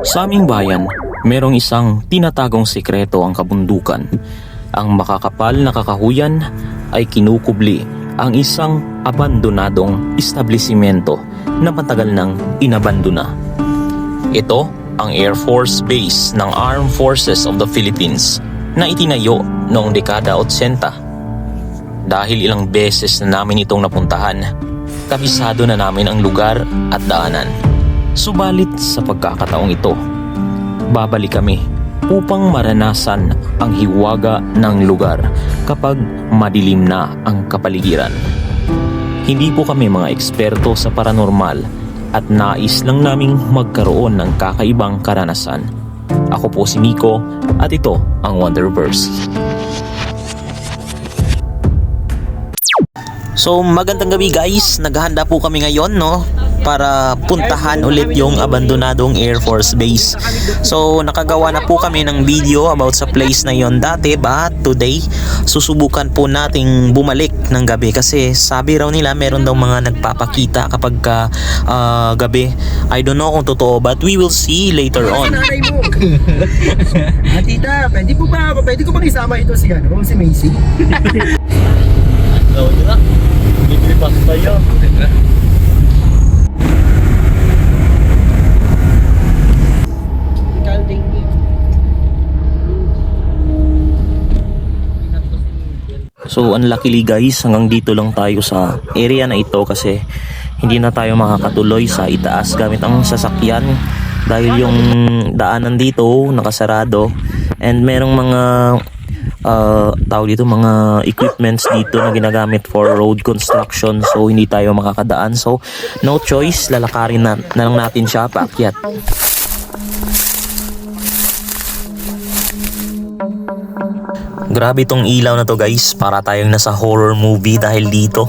Sa aming bayan, merong isang tinatagong sikreto ang kabundukan. Ang makakapal na kakahuyan ay kinukubli ang isang abandonadong establisimento na matagal nang inabandona. Ito ang Air Force Base ng Armed Forces of the Philippines na itinayo noong dekada 80. Dahil ilang beses na namin itong napuntahan, kabisado na namin ang lugar at daanan. Subalit sa pagkakataong ito, babalik kami upang maranasan ang hiwaga ng lugar kapag madilim na ang kapaligiran. Hindi po kami mga eksperto sa paranormal at nais lang naming magkaroon ng kakaibang karanasan. Ako po si Nico at ito ang Wonderverse. So magandang gabi guys, naghahanda po kami ngayon para puntahan ulit yung abandonadong Air Force Base. So nakagawa na po kami ng video about sa place na yon dati, but today susubukan po nating bumalik ng gabi kasi sabi raw nila meron daw mga nagpapakita kapag gabi. I don't know kung totoo but we will see later on. Tita, pwede ko bang isama ito si Macy? No, yun na. Hindi basta yun. So unluckily guys, hanggang dito lang tayo sa area na ito kasi hindi na tayo makakatuloy sa itaas gamit ang sasakyan dahil yung daanan dito nakasarado and merong mga mga equipments dito na ginagamit for road construction, so hindi tayo makakadaan, so no choice, lalakarin na lang natin siya paakyat. Grabe tong ilaw na to guys, para tayong nasa horror movie dahil dito.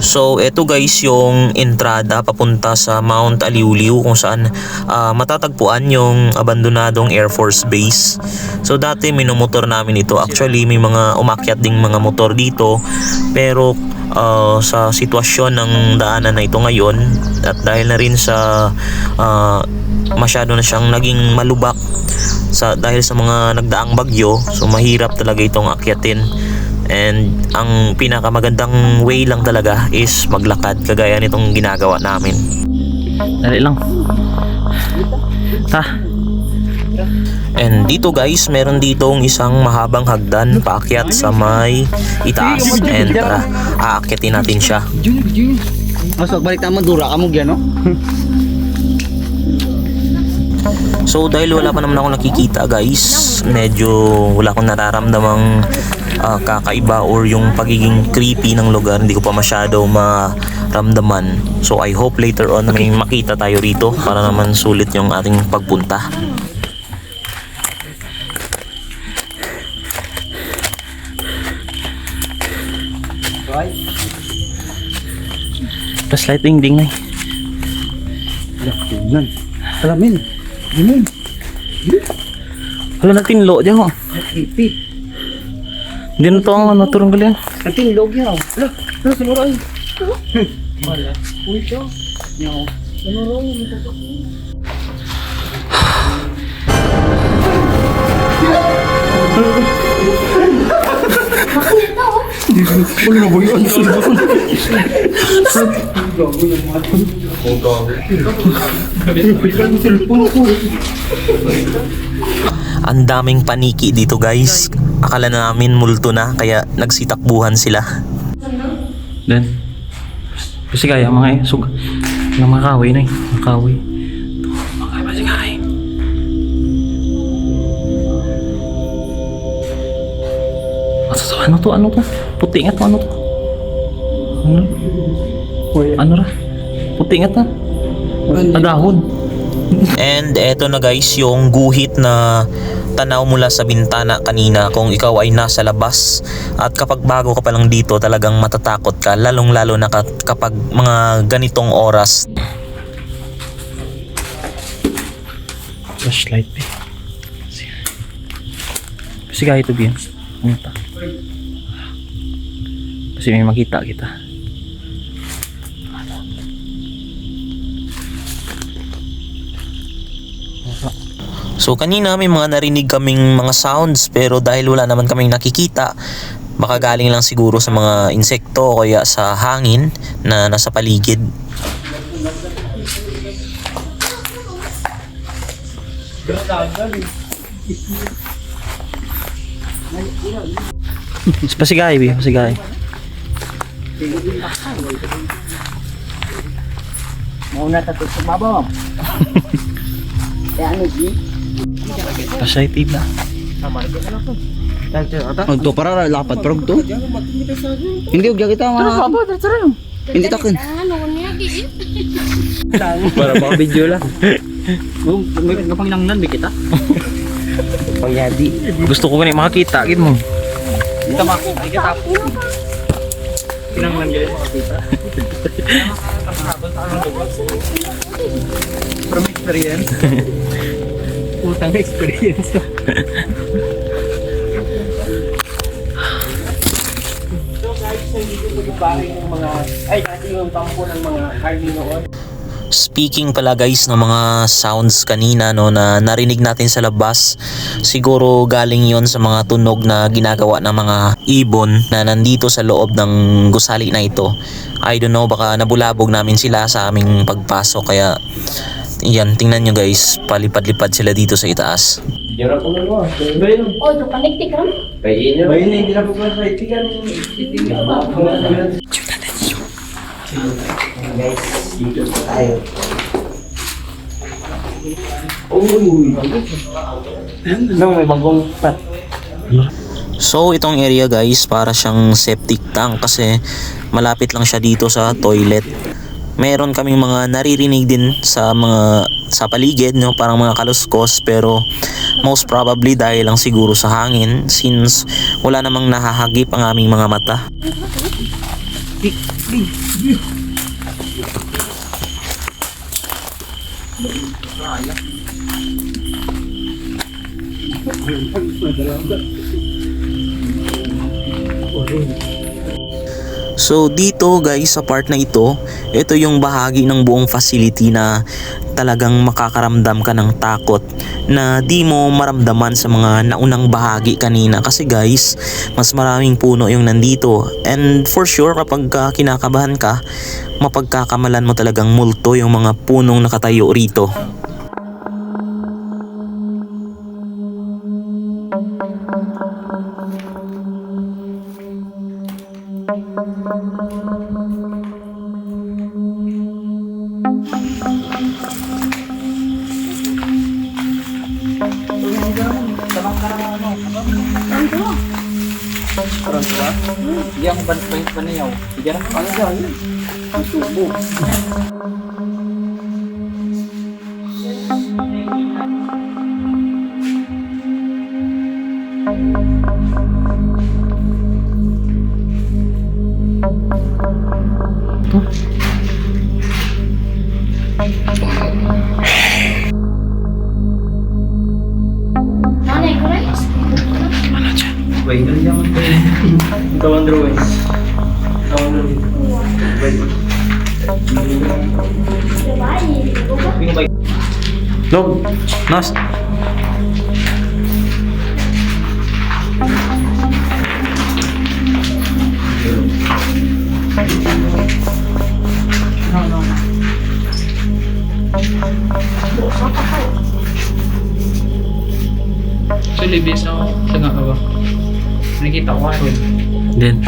So eto guys yung entrada papunta sa Mount Aliuliu kung saan matatagpuan yung abandonadong Air Force Base. So dati minomotor namin ito, actually may mga umakyat ding mga motor dito, pero sa sitwasyon ng daanan na ito ngayon at dahil na rin sa masyado na siyang naging malubak dahil sa mga nagdaang bagyo, so mahirap talaga itong akyatin. And ang pinakamagandang way lang talaga is maglakad kagaya nitong ginagawa namin. Dali lang. And dito guys, meron ditong isang mahabang hagdan paakyat sa may itaas and aakyatin natin siya. Masok balik naman dura ka mo gyan, no? So dahil wala pa naman ako nakikita guys, medyo wala akong nararamdamang kakaiba or yung pagiging creepy ng lugar, hindi ko pa masyado maramdaman. So I hope later on may makita tayo rito para naman sulit yung ating pagpunta. Flashlight ding na Yan. Alamin. Ginin. Hala natin lo dyan ho. Ipi. Hindi na ito ang naturang galing. Natin log yan. Ala, sunuro ay. Wala. Uy siya. Yan. Sunuro yung matatok. Wala na ba yun? Ang daming paniki dito guys. Akala namin multo na kaya nagsitakbuhan sila. Then, kasi kaya mga sug ng mga kahoy na mga kahoy. Mga kasi kahoy. Ano to? Puti nga to, ano to? Ano ra? Puti nga to. Dahon. And eto na guys yung guhit na tanaw mula sa bintana kanina kung ikaw ay nasa labas. At kapag bago ka pa lang dito talagang matatakot ka, lalong lalo na kapag mga ganitong oras. Flashlight eh. Kasi kahit ito biyan. Ano ta? Kasi may makita kita. So kanina may mga narinig kaming mga sounds pero dahil wala naman kaming nakikita, baka galing lang siguro sa mga insekto o kaya sa hangin na nasa paligid. Pasigay, bi, pasigay. Mauna tayo sumabaw. Kaya ano, G? Pasigay na. Ito para lapat pero ito. Hindi ugya kita mga. Hindi takin. Para baka video lang. May panginangnan ba kita? Pangyadi. Gusto ko ganit makakita, gid mo. Kita makikita. Kinanglan gaya makakita. From experience. Utang experience. So guys, hindi ko pagbabahin ng mga kasi yung tampo ng mga army noon. Speaking pala guys ng mga sounds kanina no na narinig natin sa labas, siguro galing yon sa mga tunog na ginagawa ng mga ibon na nandito sa loob ng gusali na ito. I don't know, baka nabulabog namin sila sa aming pagpasok kaya yan, tingnan nyo guys, palipad-lipad sila dito sa itaas. Oh, tu panik kan? Hindi na po ba sa itigan? Guys, dito tayo. May bagong pat. So itong area guys, para siyang septic tank kasi malapit lang siya dito sa toilet. Meron kaming mga naririnig din sa paligid no, parang mga kaluskos, pero most probably dahil lang siguro sa hangin since wala namang nahahagip ang aming mga mata. So dito guys, sa part na ito yung bahagi ng buong facility na talagang makakaramdam ka ng takot na di mo maramdaman sa mga naunang bahagi kanina kasi guys, mas maraming puno yung nandito and for sure kapag kinakabahan ka, mapagkakamalan mo talagang multo yung mga punong nakatayo rito. Hindi ako panayaw. Hindi ako panayaw. Subo. Mana yang kurang? Wait, ano naman ito? Ito ang drawing. Ito ang drawing. Wait. Log, Nas. So, libis ako sa nakawa. Nakita ko ako. Then,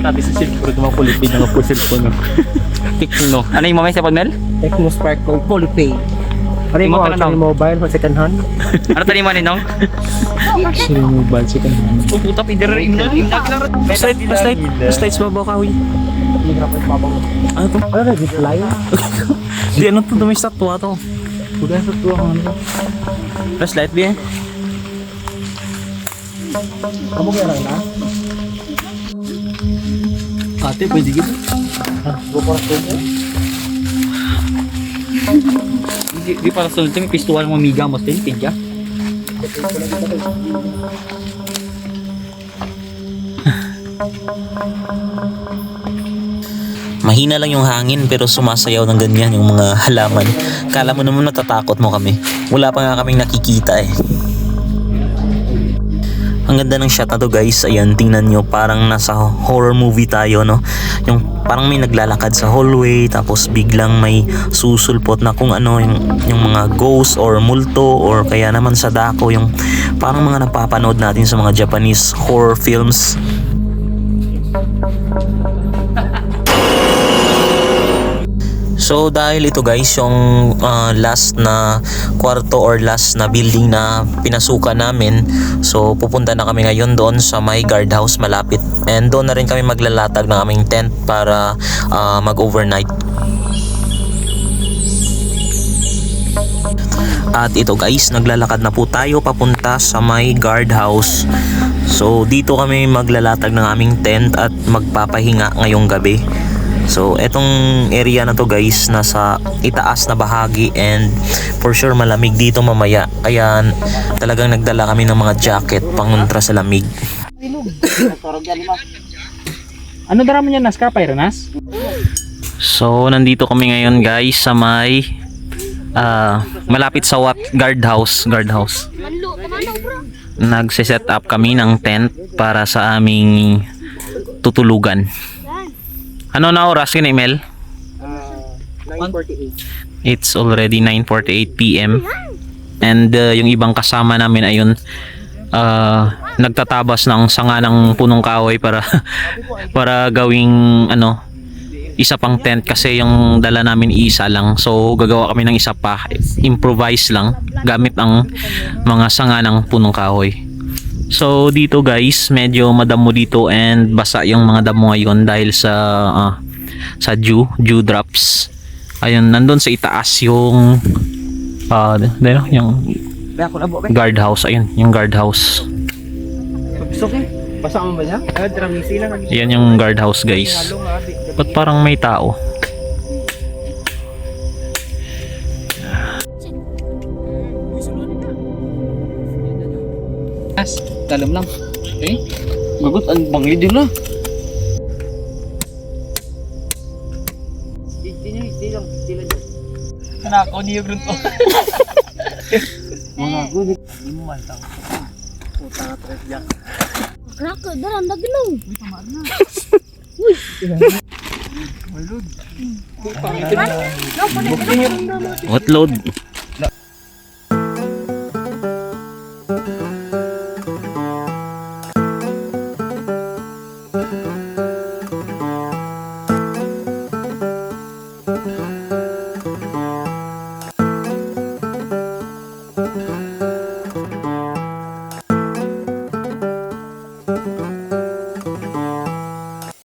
Sabi sa cellphone ko mga Polipay na po cellphone. Tekno. Ano yung mamay sa Pagmel? Tecno Spark ng Polipay. Ano Yung mo? mga tanong. Actually mobile o second hand? Ano tani mo ninong? Actually mobile second hand. Oh, puta, pider Slides mo ba kawi? Ano to? Ano na? Reply? Di ano to, may statwa to. Bukan sa tuwa kang ano. Flashlight bi eh. Kamu kaya lang na? Ate, pwede gitu? Bukas ko po. Di para sunod may pistual mo miga mo tin pidya. Mahina lang yung hangin pero sumasayaw ng ganyan yung mga halaman. Kala mo naman natatakot mo kami. Wala pa nga kaming nakikita eh. Ang ganda ng shot na to guys. Ayan, tingnan nyo. Parang nasa horror movie tayo, no? Yung parang may naglalakad sa hallway tapos biglang may susulpot na kung ano yung mga ghost or multo or kaya naman sa dako yung parang mga napapanood natin sa mga Japanese horror films. So dahil ito guys yung last na kwarto or last na building na pinasukan namin, so pupunta na kami ngayon doon sa may guardhouse malapit, and doon na rin kami maglalatag ng aming tent para mag-overnight. At ito guys, naglalakad na po tayo papunta sa may guardhouse. So dito kami maglalatag ng aming tent at magpapahinga ngayong gabi. So etong area na to guys, nasa itaas na bahagi and for sure malamig dito mamaya. Kaya talagang nagdala kami ng mga jacket pangontra sa lamig. Ano dara mo niya nas kapay Renas? So nandito kami ngayon guys sa may malapit sa guardhouse. Manlo, tamanaw bro. Nagse-set up kami ng tent para sa aming tutulugan. Ano na oras yun, Emel? 9:48. It's already 9:48 PM. And yung ibang kasama namin ayun nagtatabas ng sanga ng punong kahoy para para gawing isa pang tent kasi yung dala namin isa lang. So gagawa kami ng isa pa, improvise lang gamit ang mga sanga ng punong kahoy. So dito guys, medyo madamo dito and basa yung mga damo ngayon dahil sa dew drops. Ayun, nandun sa itaas yung yung guardhouse. Ayun, yung guardhouse. Gusto ko basa mo ba niya? Dramisi lang. Yan yung guardhouse guys. Ba't parang may tao? Dalam lang. Okay? Magot ang bangli din na. Kanako niyo grunto. Mga gud mo man tang. Puta na tres diyan. Krako, daran dagilong. What load?